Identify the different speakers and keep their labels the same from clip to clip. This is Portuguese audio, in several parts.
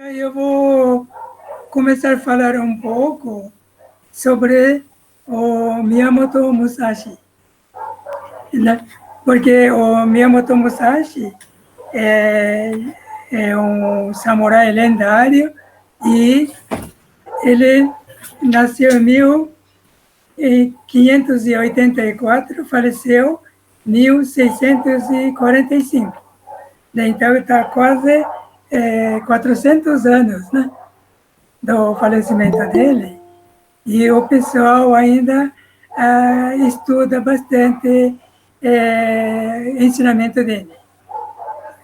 Speaker 1: Aí eu vou começar a falar um pouco sobre o Miyamoto Musashi, né? Porque o Miyamoto Musashi é, é um samurai lendário e ele nasceu em 1584, faleceu em 1645. Então está quase 400 anos, né, do falecimento dele. E o pessoal ainda estuda bastante ensinamento dele.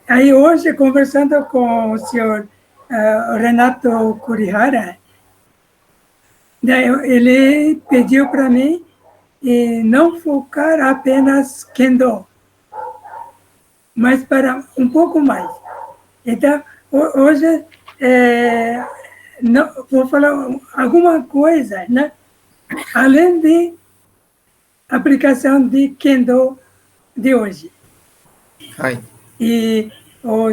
Speaker 1: Aí hoje, conversando com o senhor Renato Kurihara, né, ele pediu para mim não focar apenas Kendo, mas para um pouco mais. Então, hoje, não, vou falar alguma coisa, né? Além de aplicação de Kendo de hoje.
Speaker 2: Ai.
Speaker 1: E o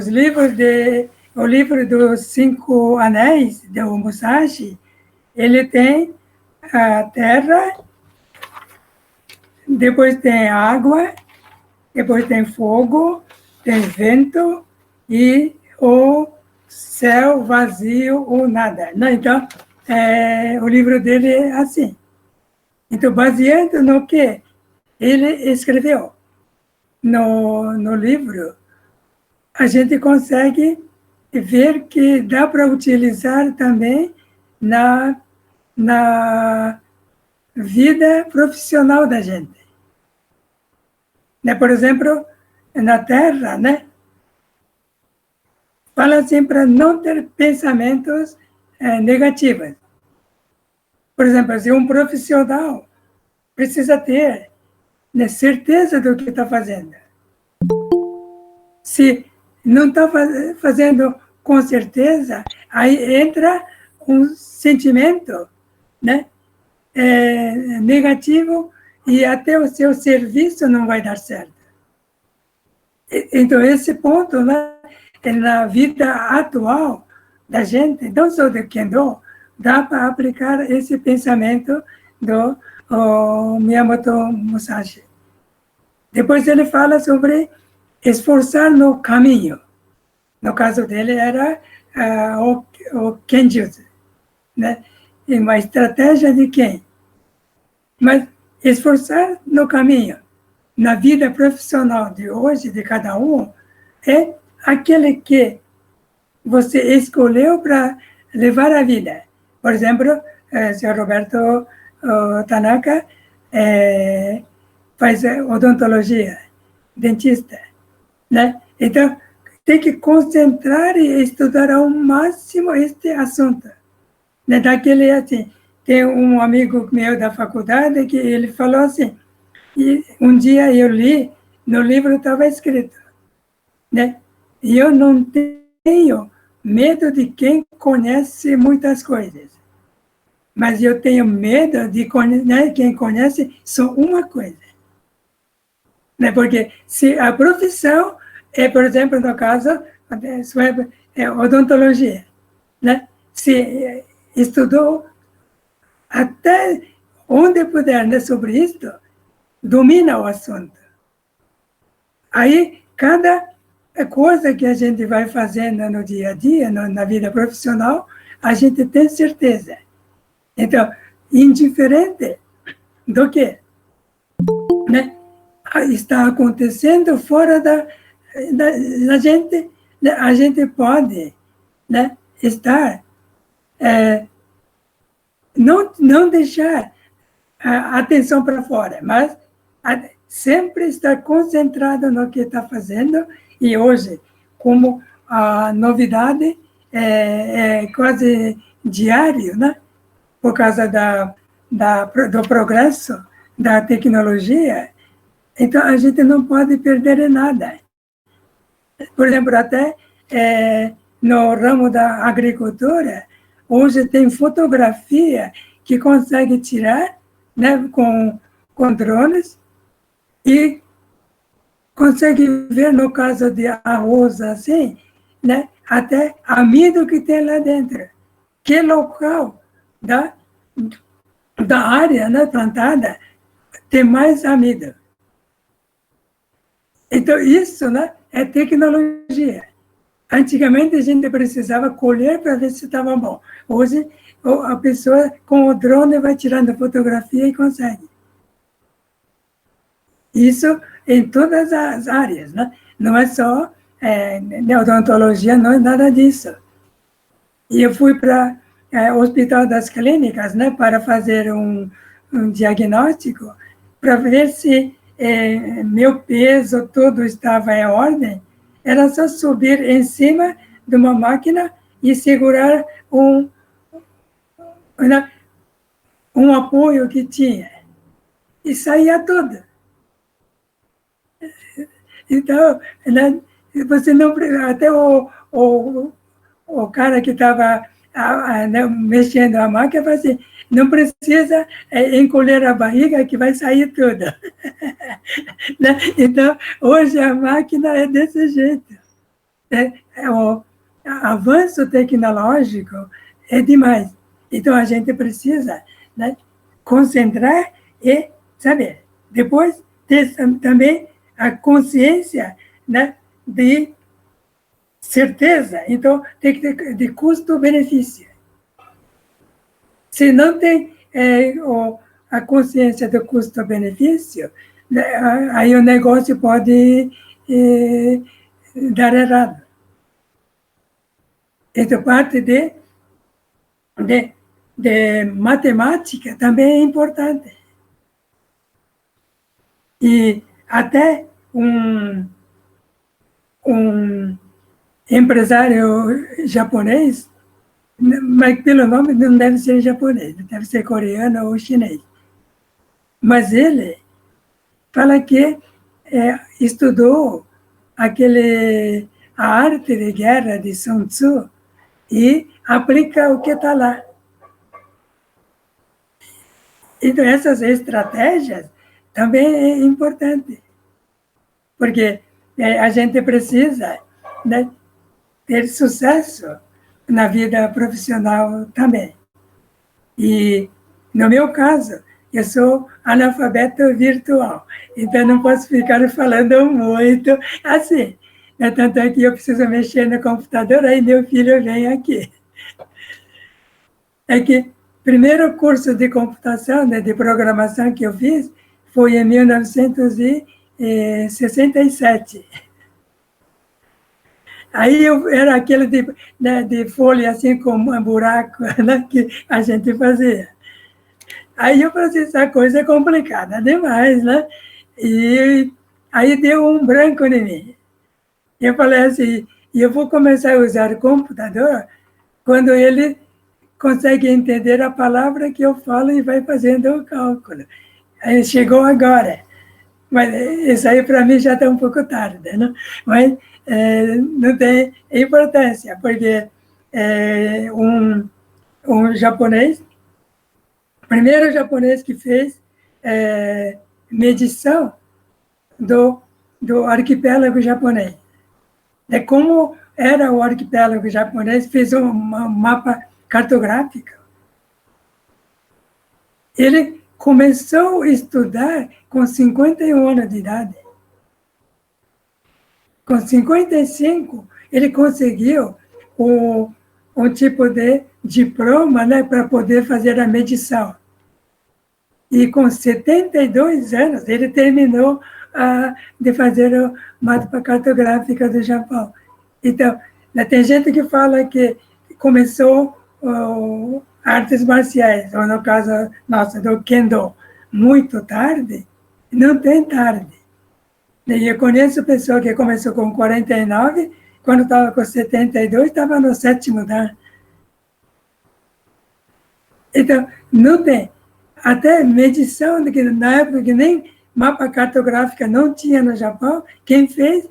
Speaker 1: livro dos Cinco Anéis, do Musashi, ele tem a terra, depois tem água, depois tem fogo, tem vento e o céu vazio ou nada. Não, então, o livro dele é assim. Então, baseado no que ele escreveu no livro, a gente consegue ver que dá para utilizar também na vida profissional da gente. Né? Por exemplo, na Terra, né? Fala assim para não ter pensamentos negativos. Por exemplo, se um profissional precisa ter, né, certeza do que está fazendo. Se não está fazendo com certeza, aí entra um sentimento, né, negativo e até o seu serviço não vai dar certo. Então, esse ponto, né, na vida atual da gente, não só do Kendo, dá para aplicar esse pensamento do Miyamoto Musashi. Depois ele fala sobre esforçar no caminho. No caso dele era o Kenjutsu, né? E uma estratégia de quem? Mas esforçar no caminho, na vida profissional de hoje, de cada um, é aquele que você escolheu para levar a vida. Por exemplo, o senhor Roberto Tanaka faz odontologia, dentista, né? Então, tem que concentrar e estudar ao máximo este assunto. Né? Daquele, assim, tem um amigo meu da faculdade que ele falou assim, e um dia eu li, no livro estava escrito, né? E eu não tenho medo de quem conhece muitas coisas, mas eu tenho medo de né, quem conhece só uma coisa. Né? Porque se a profissão é, por exemplo, no caso, odontologia, né? Se estudou até onde puder, né, sobre isto, domina o assunto. Aí, cada coisa que a gente vai fazendo no dia a dia, na vida profissional, a gente tem certeza. Então, indiferente do que, né, está acontecendo fora da gente, né, a gente pode, né, estar, não deixar a atenção para fora, mas sempre estar concentrado no que está fazendo. E hoje, como a novidade é quase diário, né? Por causa do progresso da tecnologia, então a gente não pode perder nada. Por exemplo, até no ramo da agricultura, hoje tem fotografia que consegue tirar, né, com drones, e consegue ver, no caso de arroz assim, né, até amido que tem lá dentro. Que local da área, né, plantada tem mais amido. Então, isso, né, é tecnologia. Antigamente, a gente precisava colher para ver se estava bom. Hoje, a pessoa com o drone vai tirando fotografia e consegue. Isso em todas as áreas, né? Não é só odontologia, não é nada disso. E eu fui para o Hospital das Clínicas, né, para fazer um diagnóstico, para ver se meu peso todo estava em ordem. Era só subir em cima de uma máquina e segurar um apoio que tinha. E saía tudo. Então, né, você não, até o cara que estava né, mexendo a máquina falou assim, não precisa encolher a barriga que vai sair tudo. Né? Então, hoje a máquina é desse jeito. O avanço tecnológico é demais. Então, a gente precisa, né, concentrar e saber. Depois, ter também a consciência, né, de certeza. Então, tem que ter de custo-benefício. Se não tem a consciência do custo-benefício, né, aí o negócio pode dar errado. Então, parte de matemática também é importante. E até um empresário japonês, mas pelo nome não deve ser japonês, deve ser coreano ou chinês. Mas ele fala que estudou a arte de guerra de Sun Tzu e aplica o que está lá. Então, essas estratégias também é importante, porque a gente precisa, né, ter sucesso na vida profissional também. E, no meu caso, eu sou analfabeto virtual, então não posso ficar falando muito assim. Tanto é que eu preciso mexer no computador, aí meu filho vem aqui. É que o primeiro curso de computação, né, de programação que eu fiz, foi em 1967. Aí era aquele de folha assim com um buraco, né, que a gente fazia. Aí eu falei assim, essa coisa é complicada demais, né? E aí deu um branco em mim. Eu falei assim, eu vou começar a usar o computador quando ele consegue entender a palavra que eu falo e vai fazendo o cálculo. Aí chegou agora. Mas isso aí para mim já está um pouco tarde, né? Mas não tem importância, porque um japonês, o primeiro japonês que fez medição do arquipélago japonês. De como era o arquipélago japonês, fez um mapa cartográfico. Ele começou a estudar com 51 anos de idade. Com 55, ele conseguiu um tipo de diploma, né, para poder fazer a medição. E com 72 anos, ele terminou de fazer o mapa cartográfico do Japão. Então, tem gente que fala que começou artes marciais, ou no caso nosso, do Kendo, muito tarde. Não tem tarde. E eu conheço pessoa que começou com 49, quando estava com 72, estava no 7º dan. Então, não tem. Até medição, que na época que nem mapa cartográfico não tinha no Japão, quem fez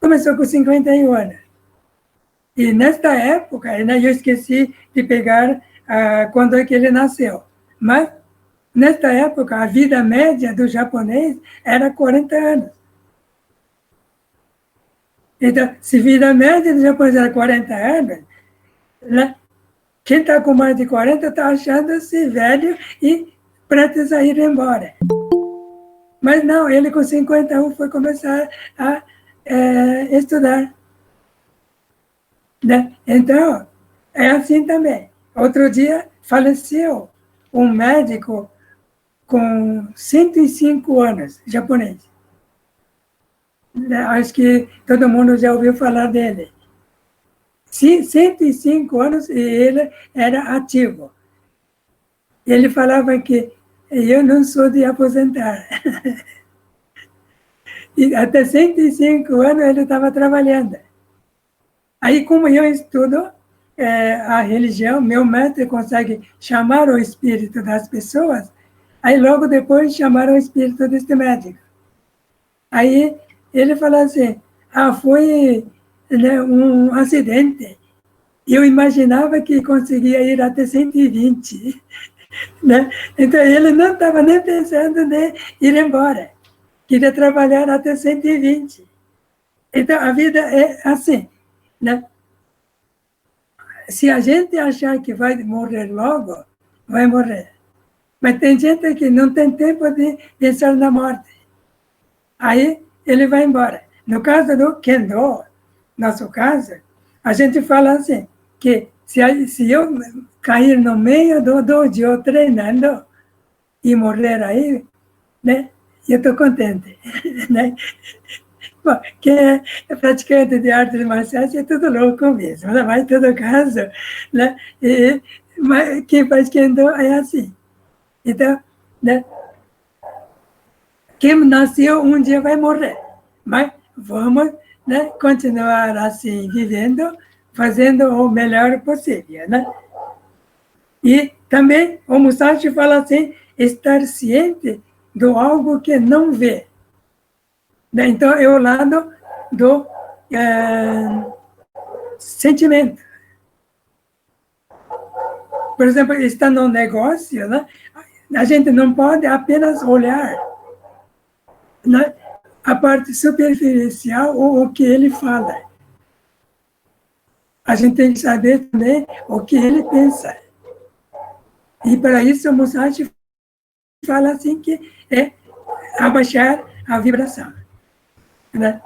Speaker 1: começou com 51 anos. E nesta época, eu esqueci de pegar quando é que ele nasceu. Mas, nesta época, a vida média do japonês era 40 anos. Então, se vida média do japonês era 40 anos, né? Quem está com mais de 40 está achando-se velho e prestes a ir embora. Mas não, ele com 51 foi começar a estudar. Né? Então, é assim também. Outro dia faleceu um médico com 105 anos, japonês. Acho que todo mundo já ouviu falar dele. 105 anos e ele era ativo. Ele falava que eu não sou de aposentar. E até 105 anos ele estava trabalhando. Aí, como eu estudo a religião, meu mestre consegue chamar o espírito das pessoas, aí logo depois chamaram o espírito deste médico. Aí ele falou assim, foi, né, um acidente. Eu imaginava que conseguia ir até 120. Né? Então ele não estava nem pensando em ir embora. Queria trabalhar até 120. Então a vida é assim. Né? Se a gente achar que vai morrer logo, vai morrer. Mas tem gente que não tem tempo de pensar na morte. Aí ele vai embora. No caso do Kendo, nosso caso, a gente fala assim, que se eu cair no meio do dojo treinando e morrer aí, né, eu estou contente. Né? Bom, quem é praticante de artes marciais é tudo louco mesmo, né? Mas em todo caso, né? Mas quem faz Kendo é assim. Então, né? Quem nasceu um dia vai morrer, mas vamos, né, continuar assim, vivendo, fazendo o melhor possível. Né? E também o Musashi fala assim, estar ciente do algo que não vê. Né? Então, é o lado do sentimento. Por exemplo, está no negócio, né? A gente não pode apenas olhar, né, a parte superficial ou o que ele fala. A gente tem que saber também o que ele pensa. E para isso o Musashi fala assim que é abaixar a vibração. Né?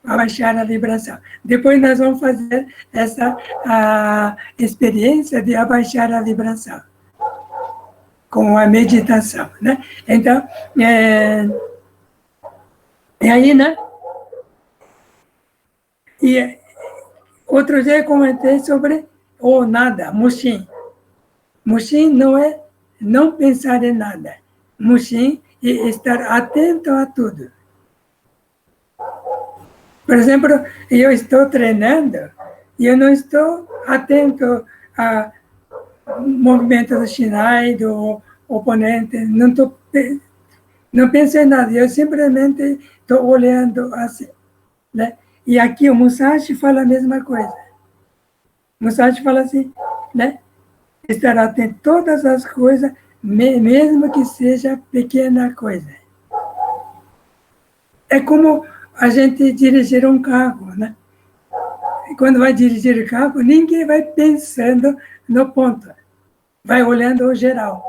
Speaker 1: Abaixar a vibração. Depois nós vamos fazer essa experiência de abaixar a vibração com a meditação. Né? Então, aí, né? E outro dia eu comentei sobre o nada, Mushin. Mushin não é não pensar em nada. Mushin é estar atento a tudo. Por exemplo, eu estou treinando e eu não estou atento a movimento do Shinai, do oponente, não penso em nada, eu simplesmente estou olhando assim. Né? E aqui o Musashi fala a mesma coisa. O Musashi fala assim, né? Estar atento a todas as coisas, mesmo que seja pequena coisa. É como a gente dirigir um carro, né? E quando vai dirigir o carro, ninguém vai pensando no ponto, vai olhando o geral.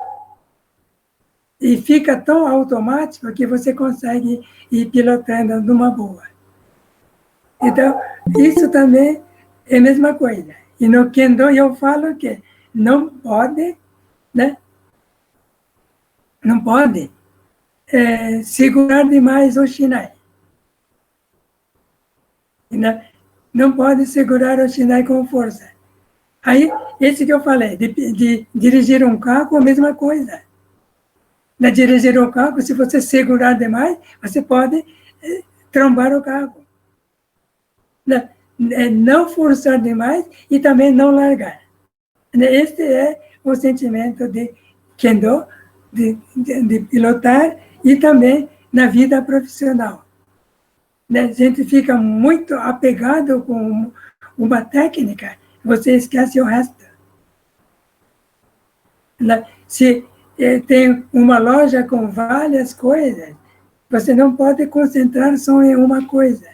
Speaker 1: E fica tão automático que você consegue ir pilotando numa boa. Então, isso também é a mesma coisa. E no Kendo eu falo que não pode, né? Não pode segurar demais o Shinai. Não pode segurar o Shinai com força. Aí, esse que eu falei, de dirigir um carro, a mesma coisa. Na dirigir o carro, se você segurar demais, você pode trombar o carro. Não forçar demais e também não largar. Este é o sentimento de Kendo, de pilotar e também na vida profissional. A gente fica muito apegado com uma técnica, você esquece o resto. Se tem uma loja com várias coisas, você não pode concentrar só em uma coisa.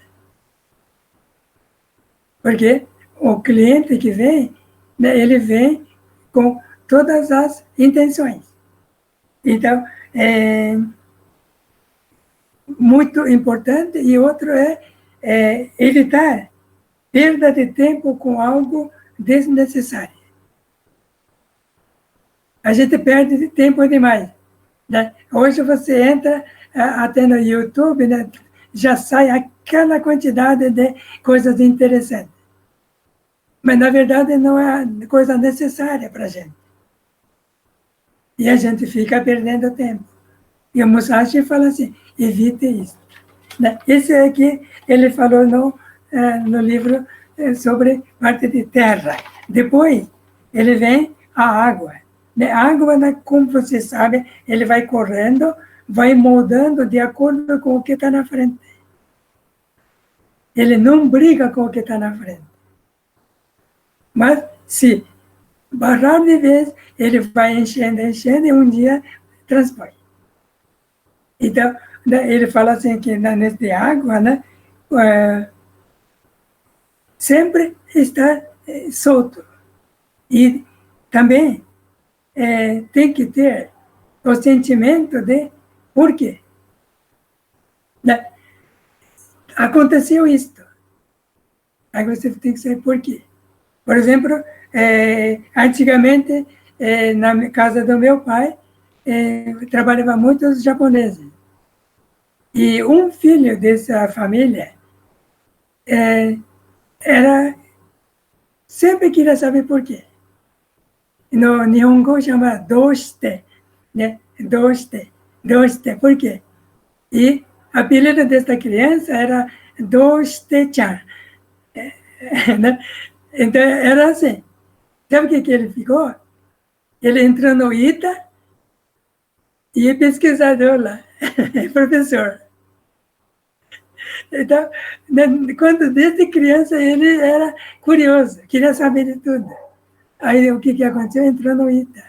Speaker 1: Porque o cliente que vem, né, ele vem com todas as intenções. Então, é muito importante. E outro é evitar perda de tempo com algo desnecessário. A gente perde tempo demais. Né? Hoje você entra até no YouTube, né, já sai aquela quantidade de coisas interessantes. Mas, na verdade, não é coisa necessária para a gente. E a gente fica perdendo tempo. E o Musashi fala assim, evite isso. Né? Esse aqui, ele falou no livro sobre parte de terra. Depois, ele vem a água. A água, né, como você sabe, ele vai correndo, vai moldando de acordo com o que está na frente. Ele não briga com o que está na frente. Mas, se barrar de vez, ele vai enchendo, enchendo, e um dia transpõe. Então, ele fala assim que nesse água, né, sempre está solto. E também tem que ter o sentimento de por quê. Né? Aconteceu isto. Aí você tem que saber por quê. Por exemplo, antigamente, na casa do meu pai, trabalhava muitos japoneses. E um filho dessa família sempre queria saber por quê. No Nihongo chama doshite, né? Doshite, por quê? E o apelido dessa criança era Doshite-chan. Né? Então, era assim. Sabe o que ele ficou? Ele entrou no ITA e é pesquisador lá, professor. Então, quando desde criança ele era curioso, queria saber de tudo. Aí o que aconteceu? Entrou no ITA.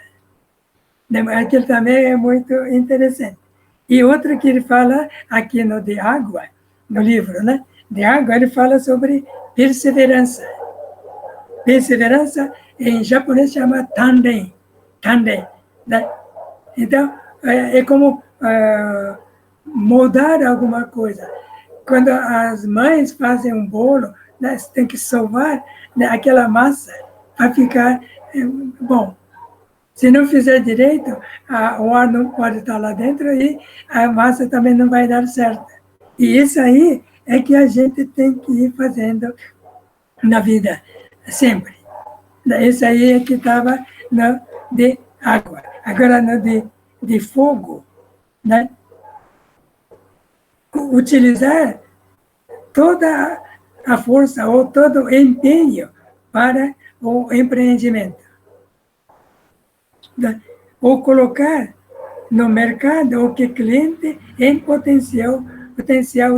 Speaker 1: Aquilo também é muito interessante. E outro que ele fala aqui no De Água, no livro, né? De Água, ele fala sobre perseverança. Perseverança, em japonês, chama tanden. Tanden. Né? Então, é como moldar alguma coisa. Quando as mães fazem um bolo, né, você tem que sovar, né, aquela massa para ficar bom. Se não fizer direito, o ar não pode estar lá dentro e a massa também não vai dar certo. E isso aí é que a gente tem que ir fazendo na vida, sempre. Esse aí é que estava no de água. Agora, no de fogo, né? Utilizar toda a força ou todo o empenho para o empreendimento. Ou colocar no mercado o que o cliente em potencial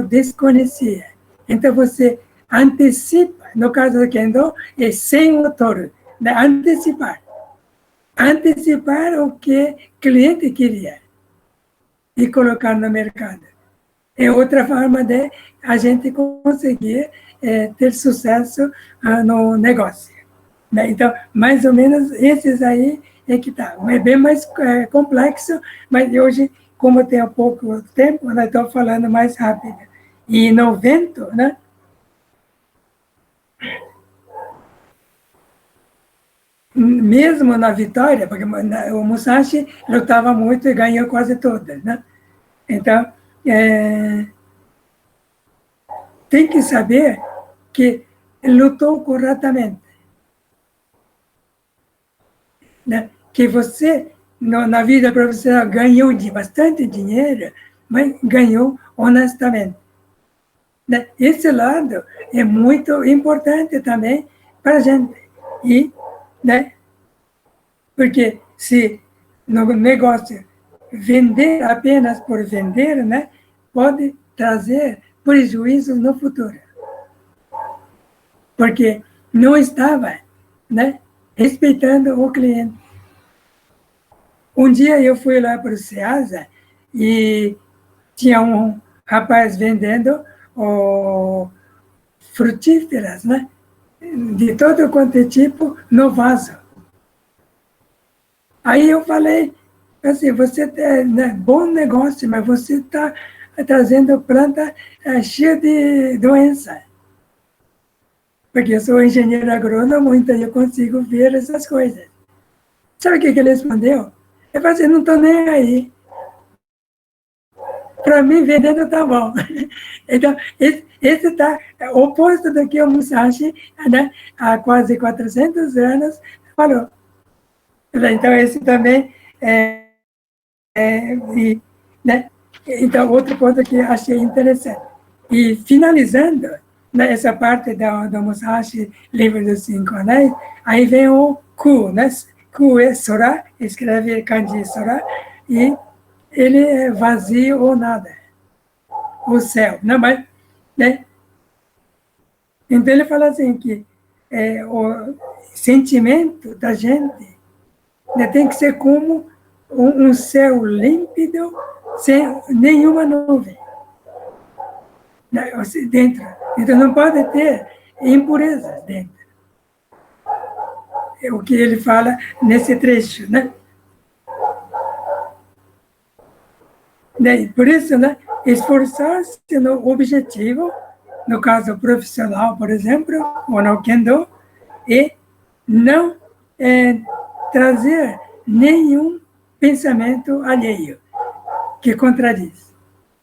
Speaker 1: desconhecia. Então, você antecipa, no caso do Kendo, é sem o touro, né? Antecipar o que o cliente queria e colocar no mercado. É outra forma de a gente conseguir ter sucesso no negócio. Né? Então, mais ou menos, esses aí é que tá. É bem mais complexo, mas hoje, como eu tenho pouco tempo, eu estou falando mais rápido. E no vento, né? Mesmo na vitória, porque o Musashi lutava muito e ganhou quase todas, né? Então, tem que saber que lutou corretamente. Né? Que você, na vida profissional, ganhou de bastante dinheiro, mas ganhou honestamente. Né? Esse lado é muito importante também para a gente. E, né? Porque se no negócio vender apenas por vender, né, pode trazer prejuízos no futuro. Porque não estava, né, respeitando o cliente. Um dia eu fui lá para o Ceasa e tinha rapaz vendendo frutíferas, né? de todo quanto é tipo no vaso. Aí eu falei, assim, você tem bom negócio, mas você está trazendo planta cheia de doença. Porque eu sou engenheiro agrônomo, então eu consigo ver essas coisas. Sabe o que ele respondeu? Eu falei assim, não estou nem aí. Para mim, vendendo tá bom. Então, esse está oposto do que o Musashi, né, há quase 400 anos, falou. Então, esse também né? Então, outro ponto que achei interessante. E finalizando né, essa parte do Musashi, livro dos Cinco Anéis, aí vem o Ku, né? Ku é Sora, escreve kanji Sora, e ele é vazio ou nada, o céu. Não, mas, né? Então ele fala assim que o sentimento da gente né, tem que ser como um céu límpido, sem nenhuma nuvem né, dentro. Então não pode ter impurezas dentro. É o que ele fala nesse trecho, né? Por isso, né, esforçar-se no objetivo, no caso profissional, por exemplo, ou no Kendo, e não trazer nenhum pensamento alheio que contradiz.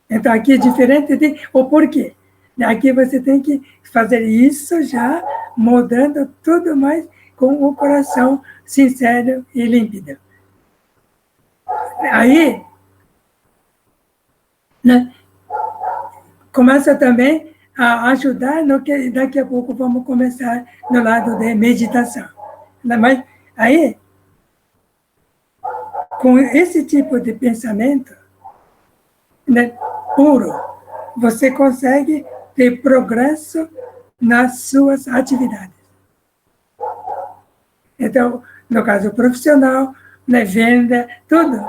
Speaker 1: Então, aqui é diferente de o porquê. Aqui você tem que fazer isso já mudando tudo mais com o coração sincero e límpido. Aí, né, começa também a ajudar no que daqui a pouco vamos começar no lado de meditação. Mas aí, com esse tipo de pensamento, né, puro, você consegue ter progresso nas suas atividades. Então, no caso profissional, né, venda, tudo,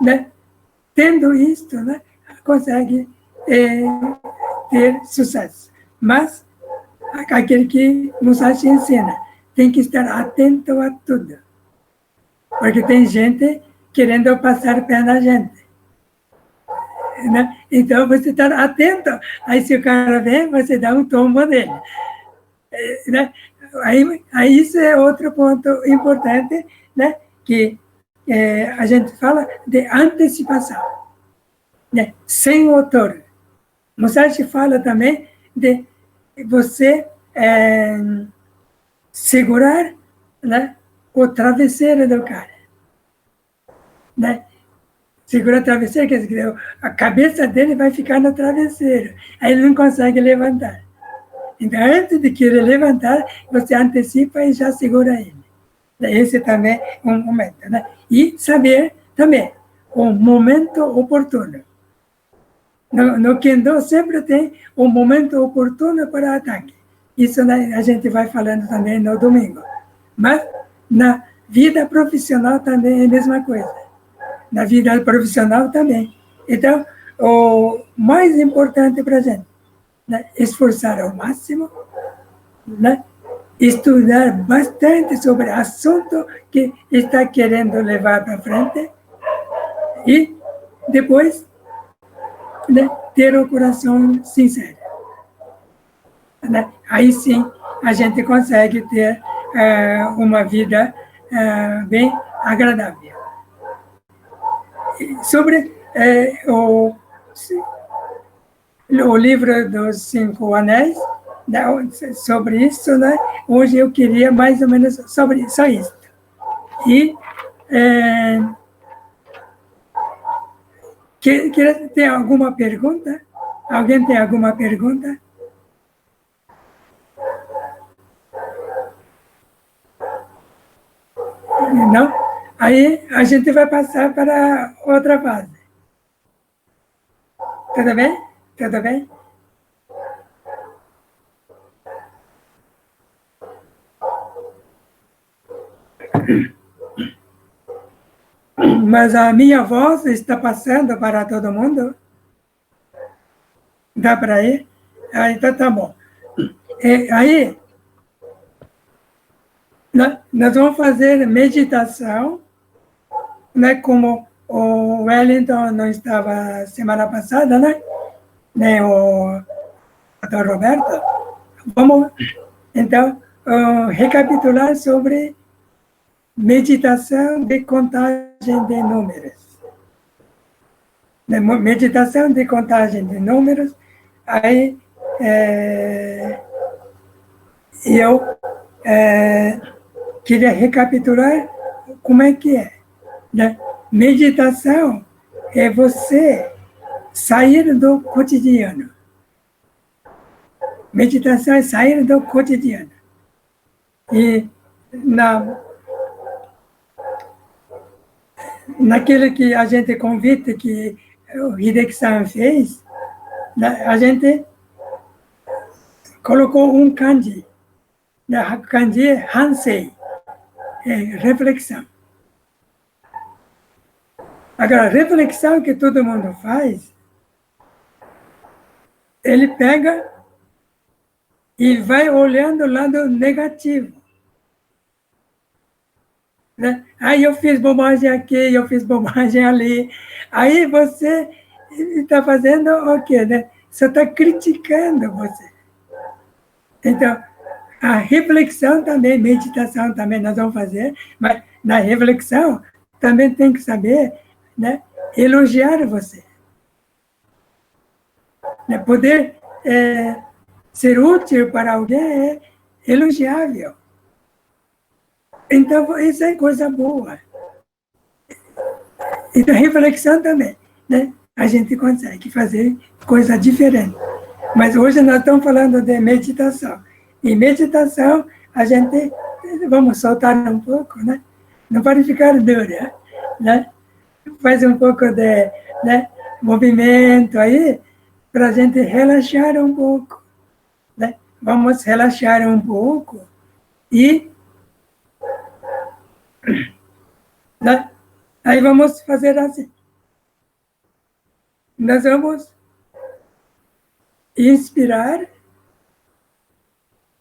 Speaker 1: né, tendo isto, né, consegue ter sucesso. Mas aquele que Musashi ensina, tem que estar atento a tudo. Porque tem gente querendo passar pé na gente. Né? Então, você está atento. Aí, se o cara vem, você dá um tombo nele. Né? Aí isso é outro ponto importante, né? Que a gente fala de antecipação, né? Sem autor. Musashi fala também de você segurar né, o travesseiro do cara. Né? Segura o travesseiro, quer dizer, a cabeça dele vai ficar no travesseiro. Aí ele não consegue levantar. Então, antes de querer levantar, você antecipa e já segura ele. Esse também é um momento. Né? E saber também o momento oportuno. No Kendo sempre tem um momento oportuno para ataque. Isso né, a gente vai falando também no domingo. Mas na vida profissional também é a mesma coisa. Na vida profissional também. Então, o mais importante para a gente, né, esforçar ao máximo, né, estudar bastante sobre o assunto que está querendo levar para frente e depois né, ter o coração sincero. Né? Aí sim a gente consegue ter uma vida bem agradável. E sobre o livro dos Cinco Anéis, né, sobre isso, né, hoje eu queria mais ou menos sobre só isso. E tem alguma pergunta? Alguém tem alguma pergunta? Não? Aí a gente vai passar para outra fase. Tudo bem? Tudo bem? Mas a minha voz está passando para todo mundo? Dá para ir? Ah, então tá bom. Aí, Nós vamos fazer meditação, né, como o Wellington não estava semana passada, né? Nem o Dr. Roberto. Vamos, então, recapitular sobre meditação de contagem de números. Meditação de contagem de números, aí eu queria recapitular como é que é. Né? Meditação é você sair do cotidiano. Meditação é sair do cotidiano. E naquele que a gente convite que o Hideki-san fez, a gente colocou um kanji. O kanji é Hansei, é reflexão. Agora, a reflexão que todo mundo faz, ele pega e vai olhando o lado negativo. Né? Aí eu fiz bobagem aqui, eu fiz bobagem ali. Aí você está fazendo o quê? Né? Você está criticando você. Então, a reflexão também, meditação também nós vamos fazer, mas na reflexão também tem que saber, né, elogiar você. Né? Poder ser útil para alguém é elogiável. Então, isso é coisa boa. Então, reflexão também, né? A gente consegue fazer coisa diferente. Mas hoje nós estamos falando de meditação. E meditação, a gente, vamos soltar um pouco, né? Não pode ficar dura, né? Faz um pouco de, né, movimento aí, para a gente relaxar um pouco, né? Vamos relaxar um pouco e, né? Aí vamos fazer assim. Nós vamos inspirar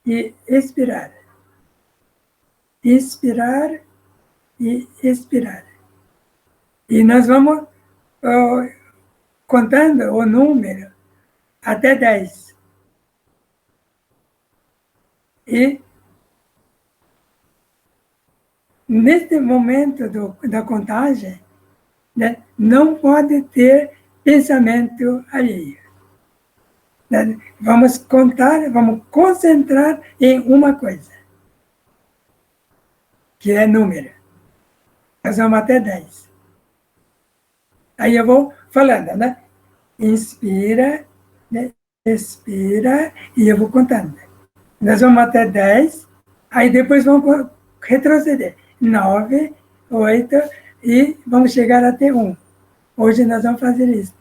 Speaker 1: e expirar. Inspirar e expirar. E nós vamos contando o número até 10. E neste momento da contagem, né, não pode ter pensamento alheio. Né? Vamos contar, vamos concentrar em uma coisa, que é número. Nós vamos até 10. Aí eu vou falando, né? Inspira, né? Expira, e eu vou contando. Nós vamos até 10, aí depois vamos retroceder. 9, 8, e vamos chegar até 1. Hoje nós vamos fazer isso.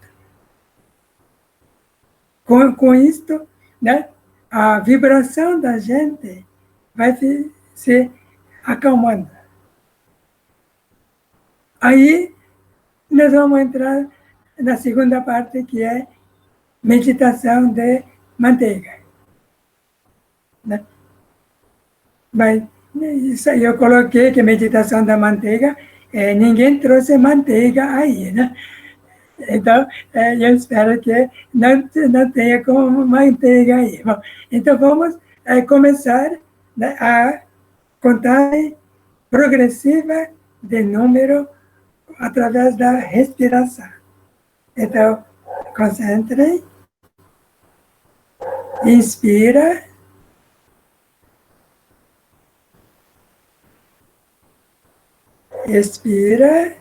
Speaker 1: Com isto, né, a vibração da gente vai se acalmando. Aí nós vamos entrar na segunda parte, que é meditação de manteiga. Né? Mas isso aí eu coloquei que meditação da manteiga, ninguém trouxe manteiga aí, né? Então, eu espero que não tenha como manteiga aí. Bom, então, vamos começar, né, a contagem progressiva de número através da respiração. Então, concentrem, inspira, expira,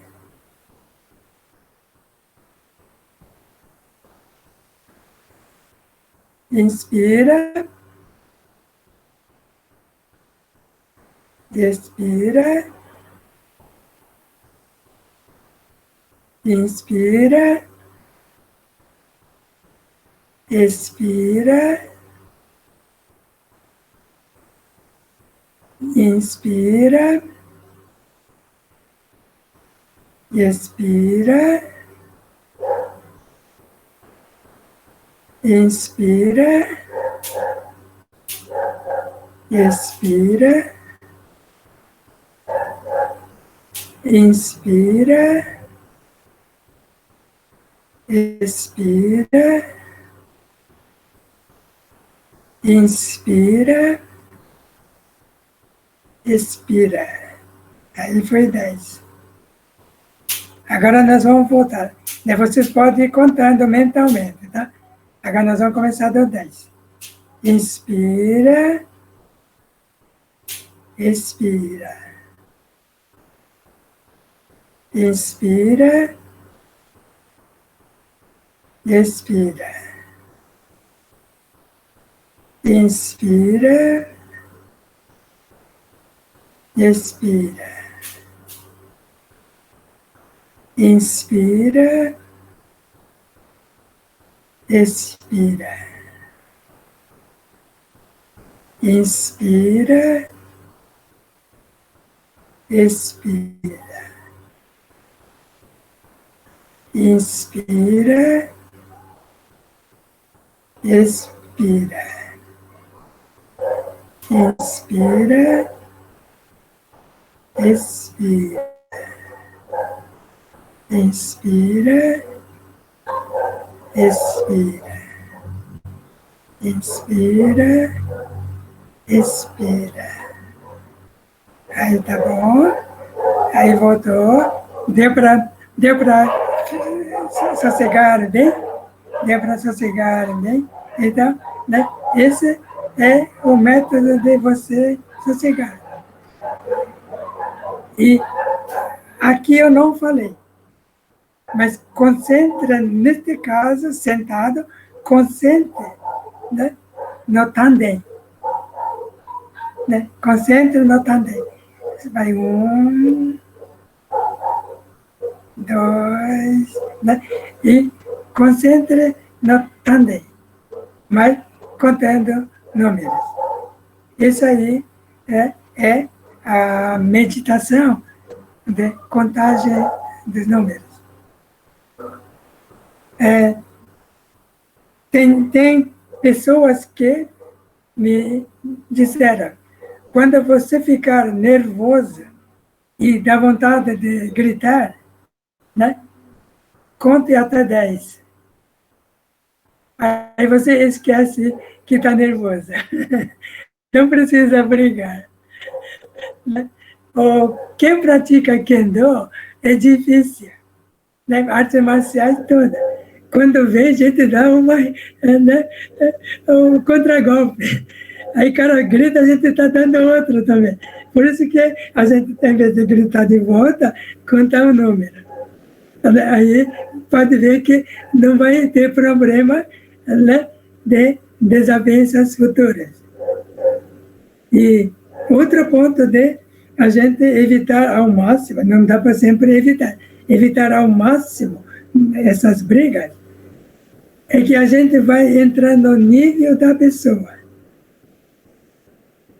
Speaker 1: inspira, expira, inspira, expira, inspira, expira, inspira, expira, Inspira, expira, inspira, expira. Aí foi 10. Agora nós vamos voltar. Vocês podem ir contando mentalmente, tá? Agora nós vamos começar do 10. Inspira, expira. Inspira, expira. Inspira, expira. Inspira, expira. Inspira, expira. Inspira, expira. Inspira, expira. Inspira, expira. Inspira, expira. Aí tá bom. Aí voltou. Deu para sossegar bem? Deu para sossegar bem? Então, né, esse é o método de você sossegar. E aqui eu não falei, mas concentra, neste caso, sentado, concentre, né, no tandem. Né? Concentre no tandem. Vai 1, 2, né? E concentre no tandem, mas contando números. Isso aí é a meditação de contagem dos números. Tem pessoas que me disseram, quando você ficar nervoso e dá vontade de gritar, né? Conte até 10. Aí você esquece que está nervoso. Não precisa brigar. Né? Quem pratica Kendo é difícil. Né? Artes marciais todas. Quando vê, a gente dá né, um contragolpe. Aí o cara grita, a gente está dando outro também. Por isso que a gente, em vez de gritar de volta, conta um número. Aí pode ver que não vai ter problema, né, de desavenças futuras. E outro ponto de a gente evitar ao máximo, não dá para sempre evitar ao máximo essas brigas, é que a gente vai entrar no nível da pessoa.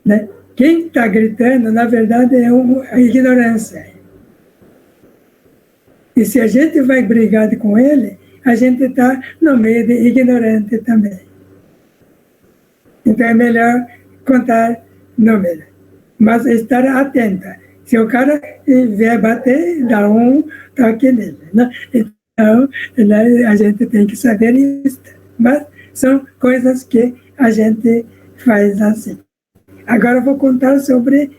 Speaker 1: Né? Quem está gritando, na verdade, é a ignorância. E se a gente vai brigar com ele, a gente está no meio de ignorante também. Então é melhor contar números, mas estar atenta. Se o cara vier bater, dá um toque nele. Né? Então, né, a gente tem que saber isso. Mas são coisas que a gente faz assim. Agora eu vou contar sobre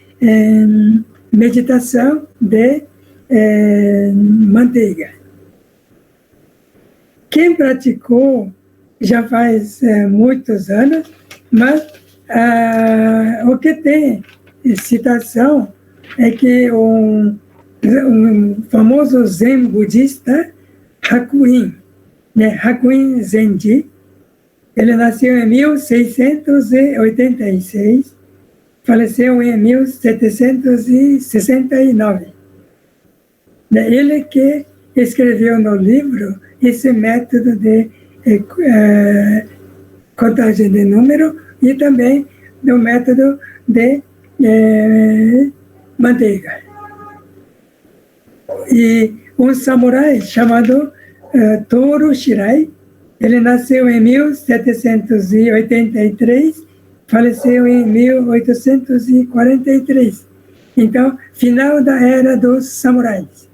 Speaker 1: meditação de manteiga. Quem praticou já faz muitos anos, mas o que tem citação é que um famoso Zen budista, Hakuin, né, Hakuin Zenji, ele nasceu em 1686, faleceu em 1769. Ele que escreveu no livro esse método de contagem de número e também do método de manteiga. E um samurai chamado Toru Shirai, ele nasceu em 1783, faleceu em 1843. Então, final da era dos samurais.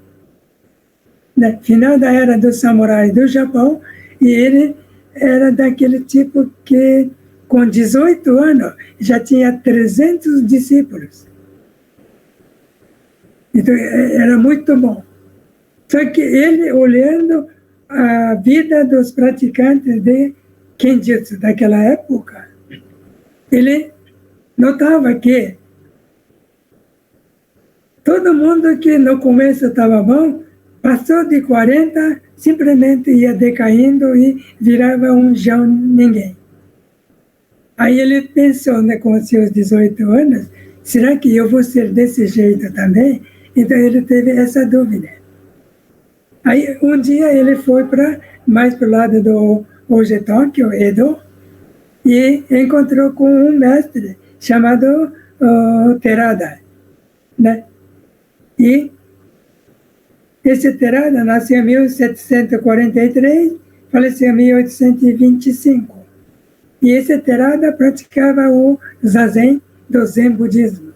Speaker 1: Final da era dos samurais do Japão, e ele era daquele tipo que, com 18 anos, já tinha 300 discípulos. Então, era muito bom. Só que ele, olhando a vida dos praticantes de Kenjutsu daquela época, ele notava que todo mundo que no começo estava bom, passou de 40, simplesmente ia decaindo e virava um João ninguém. Aí ele pensou, né, com seus 18 anos, será que eu vou ser desse jeito também? Então ele teve essa dúvida. Aí um dia ele foi mais para o lado do hoje Tóquio, Edo, e encontrou com um mestre chamado Terada, né? E esse Terada nasceu em 1743, faleceu em 1825. E esse Terada praticava o Zazen do Zen Budismo.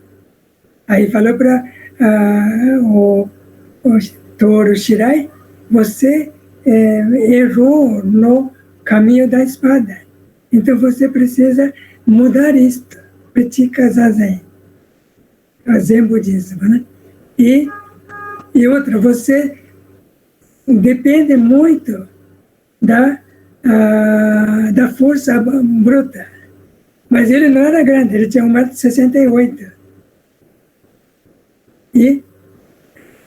Speaker 1: Aí falou para o Toru Shirai, você errou no caminho da espada. Então você precisa mudar isto. Pratica Zazen. O Zen Budismo, né? E outra, você depende muito da força bruta. Mas ele não era grande, ele tinha 1,68 m. E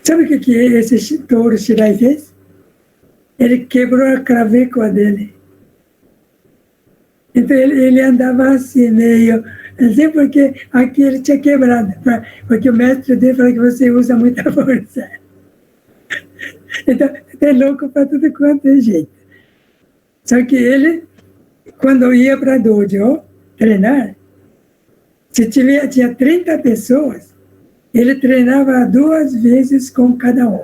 Speaker 1: sabe o que esse Touro Shirai fez? Ele quebrou a clavícula dele. Então ele andava assim, meio assim, porque aqui ele tinha quebrado. Porque o mestre dele falou que você usa muita força. Então, é louco para tudo quanto é jeito. Só que ele, quando ia para dojo treinar, se tinha 30 pessoas, ele treinava 2 vezes com cada um.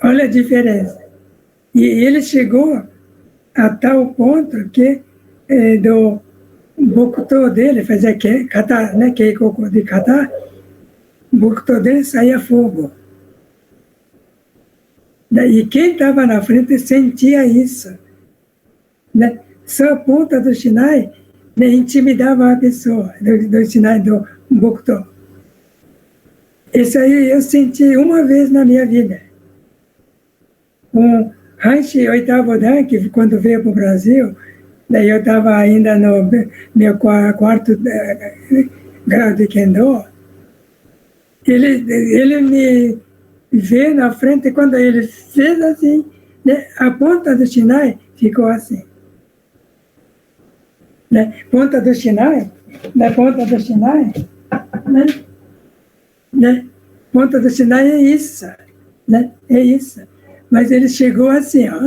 Speaker 1: Olha a diferença. E ele chegou a tal ponto que do bokuto dele, fazia kata, né, keikoku de kata, o bokuto dele saía fogo. E quem estava na frente sentia isso. Né? Só a ponta do Shinai, né, intimidava a pessoa, do Shinai, do Bokuto. Isso aí eu senti uma vez na minha vida. Um Hanshi oitavo Dan, que quando veio para o Brasil, daí eu estava ainda no meu quarto grau de Kendo, ele me veio na frente, quando ele fez assim, né, a ponta do Shinai ficou assim. Né? Ponta do Shinai, na ponta do Shinai, né? Ponta do Shinai é isso, né? É isso. Mas ele chegou assim, ó.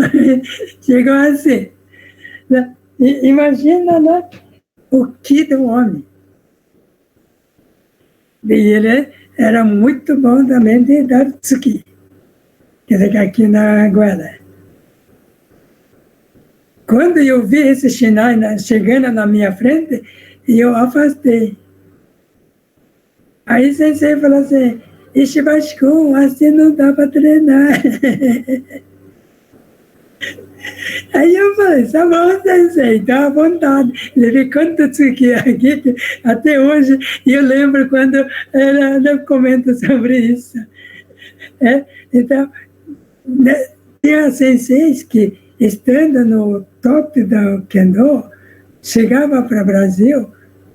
Speaker 1: Chegou assim. Né? Imagina, né, o ki do homem. E ele era muito bom também de dar tsuki. Quer dizer, aqui na goela. Quando eu vi esse Shinai chegando na minha frente, eu afastei. Aí o sensei falou assim, Ishibashi-kun, assim não dá para treinar. Aí eu falei, tá bom, sensei, tá à vontade. Levei quanto tsuki aqui, até hoje, e eu lembro quando ela comenta sobre isso. Então, né, tinha senseis que, estando no top do Kendo, chegava para o Brasil,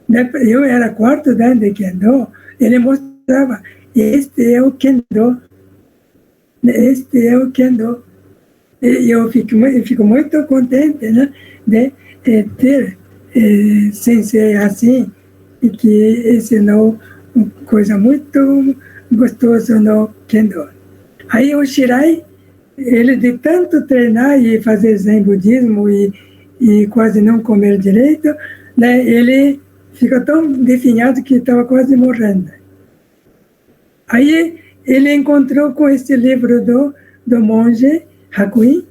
Speaker 1: né, eu era quarto dan de Kendo, ele mostrava, este é o Kendo, este é o Kendo. E eu fico muito contente, né, de ter sensei assim, e que ensinou coisa muito gostosa no Kendo. Aí o Shirai, ele de tanto treinar e fazer Zen Budismo e quase não comer direito, né, ele ficou tão definhado que estava quase morrendo. Aí ele encontrou com esse livro do monge Hakuin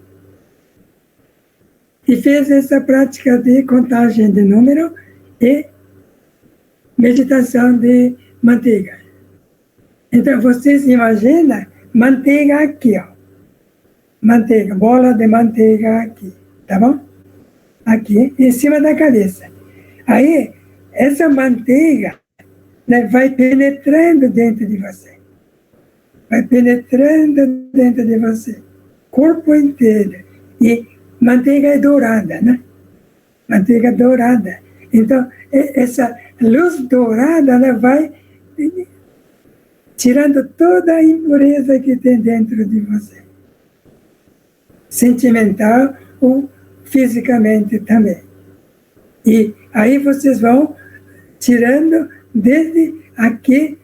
Speaker 1: e fez essa prática de contagem de número e meditação de manteiga. Então, vocês imaginam manteiga aqui, ó. Manteiga, bola de manteiga aqui, tá bom? Aqui, em cima da cabeça. Aí, essa manteiga, né, vai penetrando dentro de você. Vai penetrando dentro de você. Corpo inteiro. E manteiga é dourada, né? Manteiga dourada. Então, essa luz dourada, né, vai tirando toda a impureza que tem dentro de você. Sentimental ou fisicamente também. E aí vocês vão tirando desde aqui,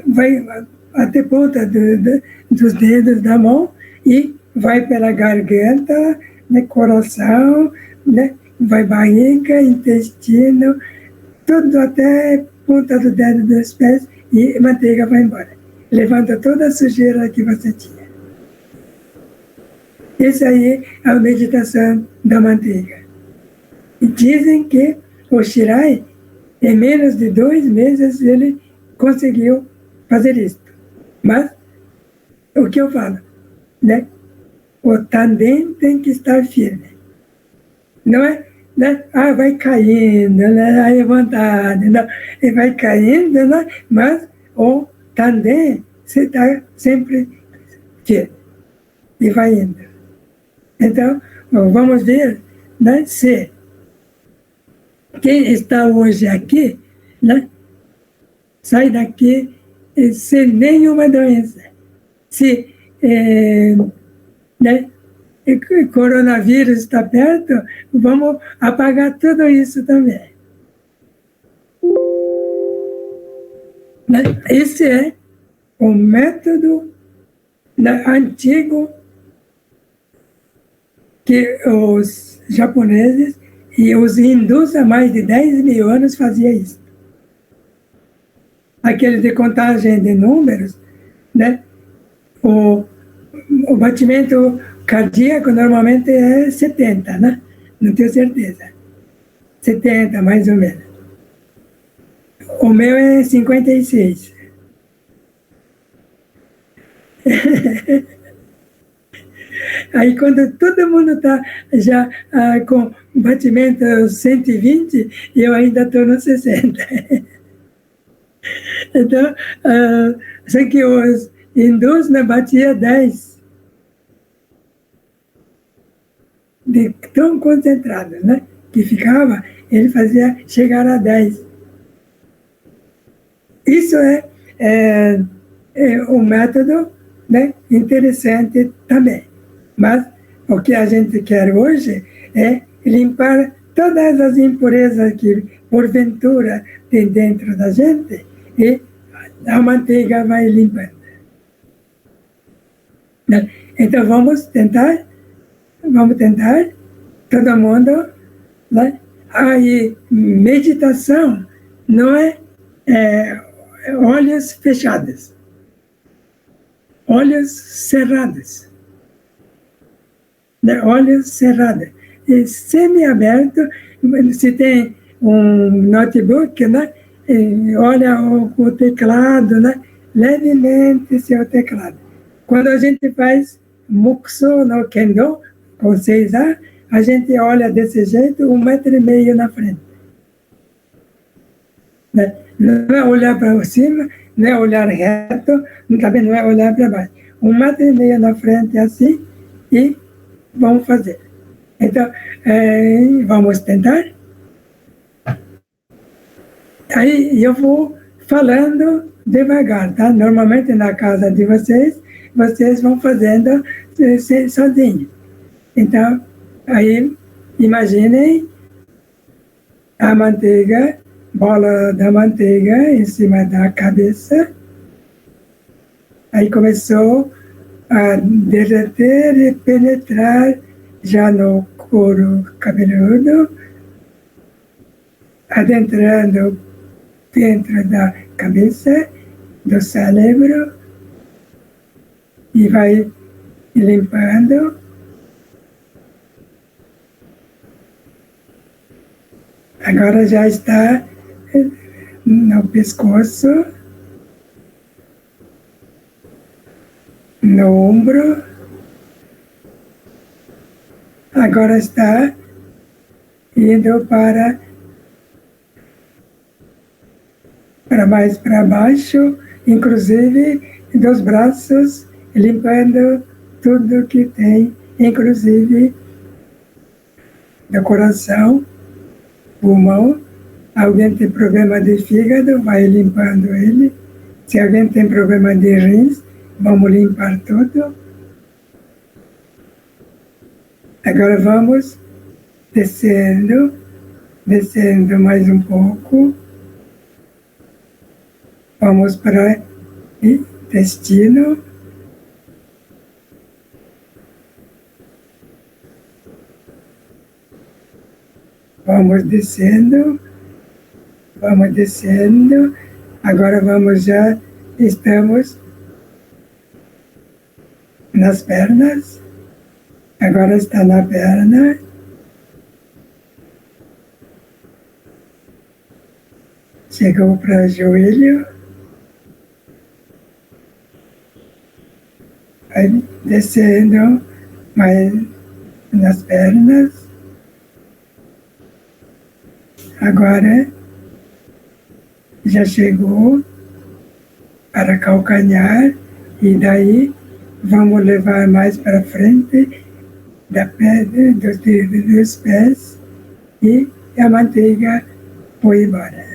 Speaker 1: vai até a ponta dos dedos da mão e vai pela garganta, né, coração, né, vai barriga, intestino, tudo até a ponta do dedo dos pés e a manteiga vai embora. Levanta toda a sujeira que você tinha. Isso aí é a meditação da manteiga. E dizem que o Shirai, em menos de 2 meses, ele conseguiu fazer isso. Mas, o que eu falo, né? O tandem tem que estar firme. Não é, né? Vai caindo, né? Aí vontade, não. E vai caindo, né? Mas o tandem, você está sempre firme. E vai indo. Então, vamos ver, né? Se quem está hoje aqui, né? Sai daqui sem nenhuma doença. Se né, o coronavírus está perto, vamos apagar tudo isso também. Né? Esse é o método, né, antigo que os japoneses e os hindus há mais de 10 mil anos faziam isso. Aquele de contagem de números, né? O batimento cardíaco normalmente é 70, né? Não tenho certeza. 70, mais ou menos. O meu é 56. Aí quando todo mundo está já com batimento 120, eu ainda estou no 60. Então, só que os hindus né, batiam 10. De tão concentrado, né? Que ficava, ele fazia chegar a 10. Isso é um método, né, interessante também. Mas o que a gente quer hoje é limpar todas as impurezas que, porventura, tem dentro da gente e a manteiga vai limpando. Né? Então, vamos tentar, todo mundo, né? Aí, meditação não é olhos fechados, olhos cerrados. Né? Olhos cerrados. E semi-aberto, se tem um notebook, né? E olha o teclado, né? Levemente seu teclado. Quando a gente faz Mukso no Kendo, com 6A, a gente olha desse jeito, 1,5 metro na frente. Né? Não é olhar para cima, não é olhar reto, também não é olhar para baixo. 1,5 metro na frente, assim, e vamos fazer. Então, vamos tentar. Aí eu vou falando devagar, tá? Normalmente na casa de vocês vão fazendo sozinhos. Então, aí imaginem a manteiga, bola da manteiga em cima da cabeça. Aí começou a derreter e penetrar já no couro cabeludo, adentrando dentro da cabeça, do cérebro, e vai limpando. Agora já está no pescoço, no ombro. Agora está indo para mais para baixo, inclusive dos braços, limpando tudo que tem, inclusive do coração, pulmão. Alguém tem problema de fígado, vai limpando ele. Se alguém tem problema de rins, vamos limpar tudo. Agora vamos descendo, descendo mais um pouco. Vamos para o intestino. Vamos descendo. Vamos descendo. Agora estamos nas pernas. Agora está na perna. Chegou para o joelho. Vai descendo mais nas pernas. Agora já chegou para calcanhar e daí vamos levar mais para frente da pedra, dos dedos dos pés e a manteiga foi embora.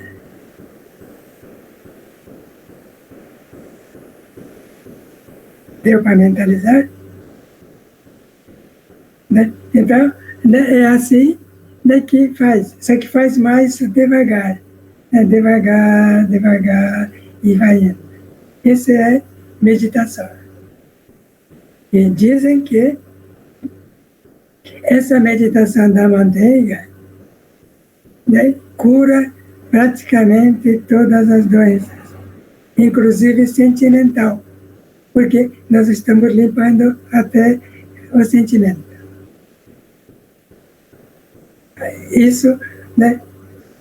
Speaker 1: Deu para mentalizar? Né? Então, né, é assim que faz, só que faz mais devagar. Né? Devagar, devagar, e vai indo. Isso é meditação. E dizem que essa meditação da manteiga, né, cura praticamente todas as doenças, inclusive sentimental, porque nós estamos limpando até o sentimento. Isso, né,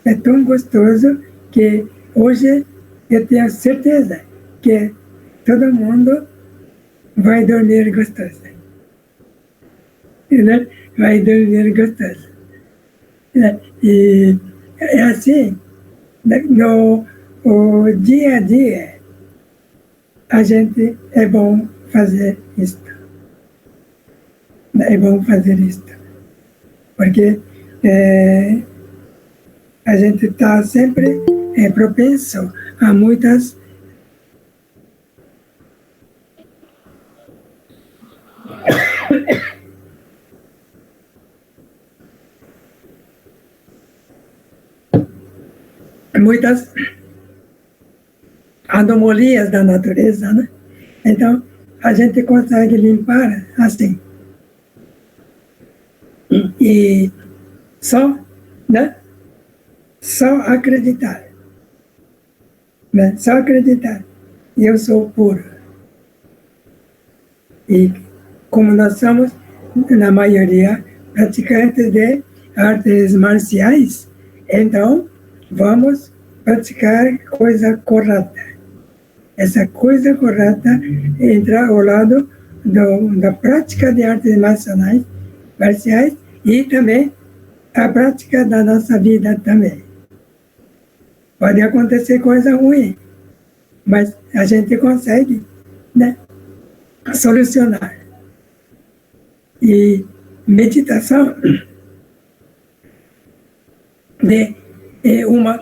Speaker 1: é tão gostoso que hoje eu tenho certeza que todo mundo vai dormir gostoso. Né? Vai dormir gostoso. E é assim, no dia a dia, a gente é bom fazer isto. É bom fazer isto. Porque a gente está sempre propenso a muitas anomalias da natureza, né? Então, a gente consegue limpar assim. E só, né? Só acreditar. Né? Só acreditar. Eu sou puro. E como nós somos, na maioria, praticantes de artes marciais, então vamos praticar coisa correta. Essa coisa correta entra ao lado da prática de artes marciais e também a prática da nossa vida também. Pode acontecer coisa ruim, mas a gente consegue, né, solucionar. E meditação é uma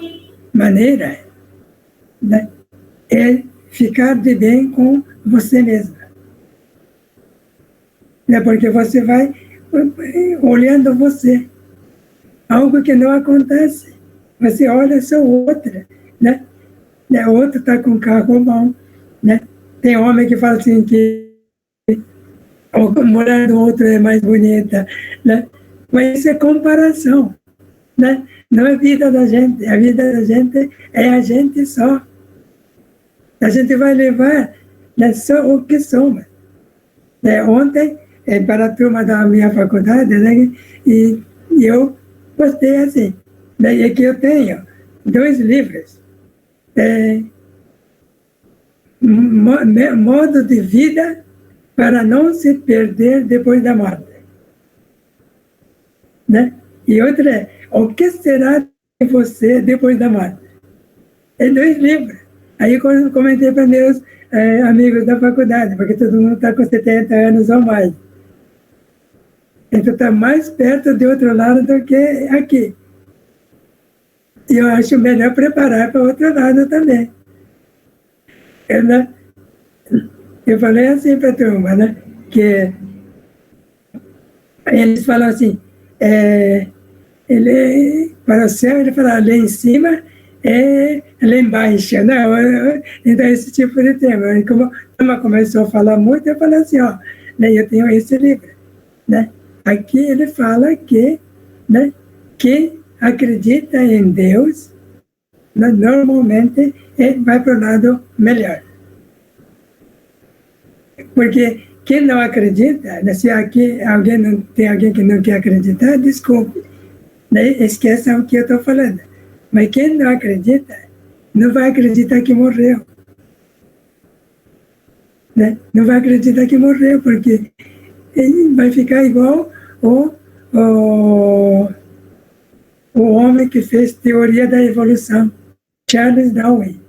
Speaker 1: maneira, né, é ficar de bem com você mesmo. Né, porque você vai olhando você. Algo que não acontece. Você olha só outra, né? O outro está com um carro bom, né? Tem homem que fala assim que a mulher do outro é mais bonita, né? Mas isso é comparação, né? Não é a vida da gente. A vida da gente é a gente só. A gente vai levar, né, só o que somos. Ontem, para a turma da minha faculdade, né? E eu postei assim, daí que eu tenho 2 livros, modo de vida para não se perder depois da morte. Né? E outra é, o que será de você depois da morte? É 2 livros. Aí eu comentei para meus amigos da faculdade, porque todo mundo está com 70 anos ou mais. Então está mais perto do outro lado do que aqui. E eu acho melhor preparar para o outro lado também. Eu falei assim para a turma, né? Que eles falam assim, para o céu, ele fala, lá em cima lá embaixo, né? Então, esse tipo de tema. E como a turma começou a falar muito, eu falei assim, ó, né, eu tenho esse livro, né? Aqui ele fala que, né, quem acredita em Deus, né, normalmente vai para o lado melhor. Porque quem não acredita, né, se aqui tem alguém que não quer acreditar, desculpe, né, esqueça o que eu estou falando. Mas quem não acredita, não vai acreditar que morreu. Né? Não vai acreditar que morreu, porque ele vai ficar igual o homem que fez teoria da evolução, Charles Darwin.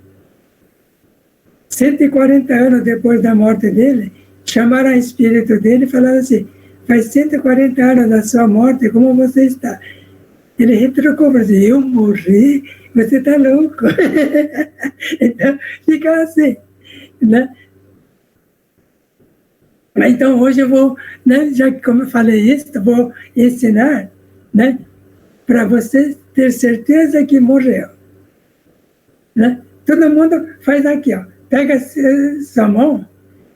Speaker 1: 140 anos depois da morte dele, chamaram o espírito dele e falaram assim, faz 140 anos da sua morte, como você está? Ele retrucou para dizer, eu morri? Você está louco? Então, fica assim, né? Então, hoje eu vou, né, já que como eu falei isso, eu vou ensinar, né, para você ter certeza que morreu. Né? Todo mundo faz aqui, ó, pega sua mão,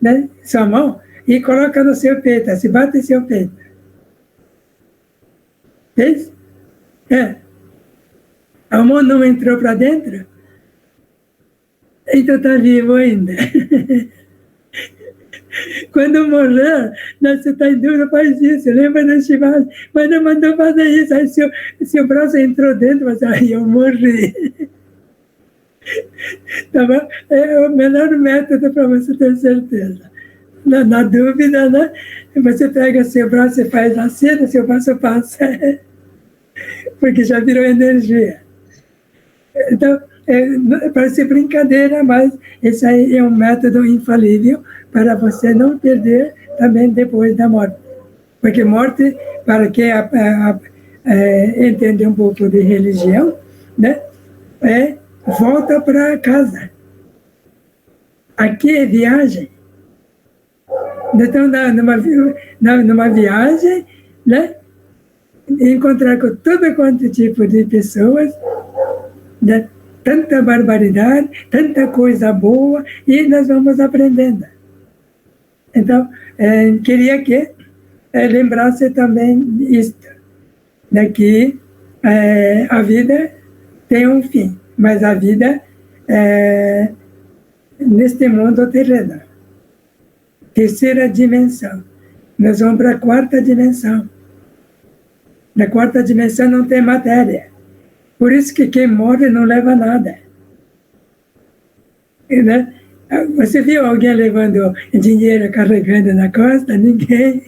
Speaker 1: né, sua mão e coloca no seu peito, se bate em seu peito. Fez? A mão não entrou para dentro? Então está vivo ainda. Quando morrer, você está em dúvida, faz isso, lembra do chimarrão, mas não mandou fazer isso, aí seu braço entrou dentro, mas aí eu morri. Tá bom? É o melhor método para você ter certeza. Na dúvida, né? Você pega seu braço e faz assim, seu braço passa, porque já virou energia. Então, parece brincadeira, mas esse aí é um método infalível para você não perder também depois da morte. Porque morte, para quem entende um pouco de religião, né, volta para casa. Aqui é viagem. Então, numa viagem, né, encontrar com todo quanto tipo de pessoas, né, tanta barbaridade, tanta coisa boa, e nós vamos aprendendo. Então, queria que lembrasse também isto, né, que a vida tem um fim, mas a vida neste mundo terreno. Terceira dimensão. Nós vamos para a quarta dimensão. Na quarta dimensão não tem matéria. Por isso que quem morre não leva nada. Né? Você viu alguém levando dinheiro, carregando na costa? Ninguém.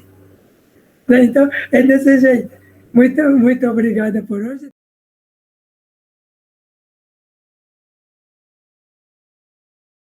Speaker 1: Então, é desse jeito. Muito, muito obrigada por hoje.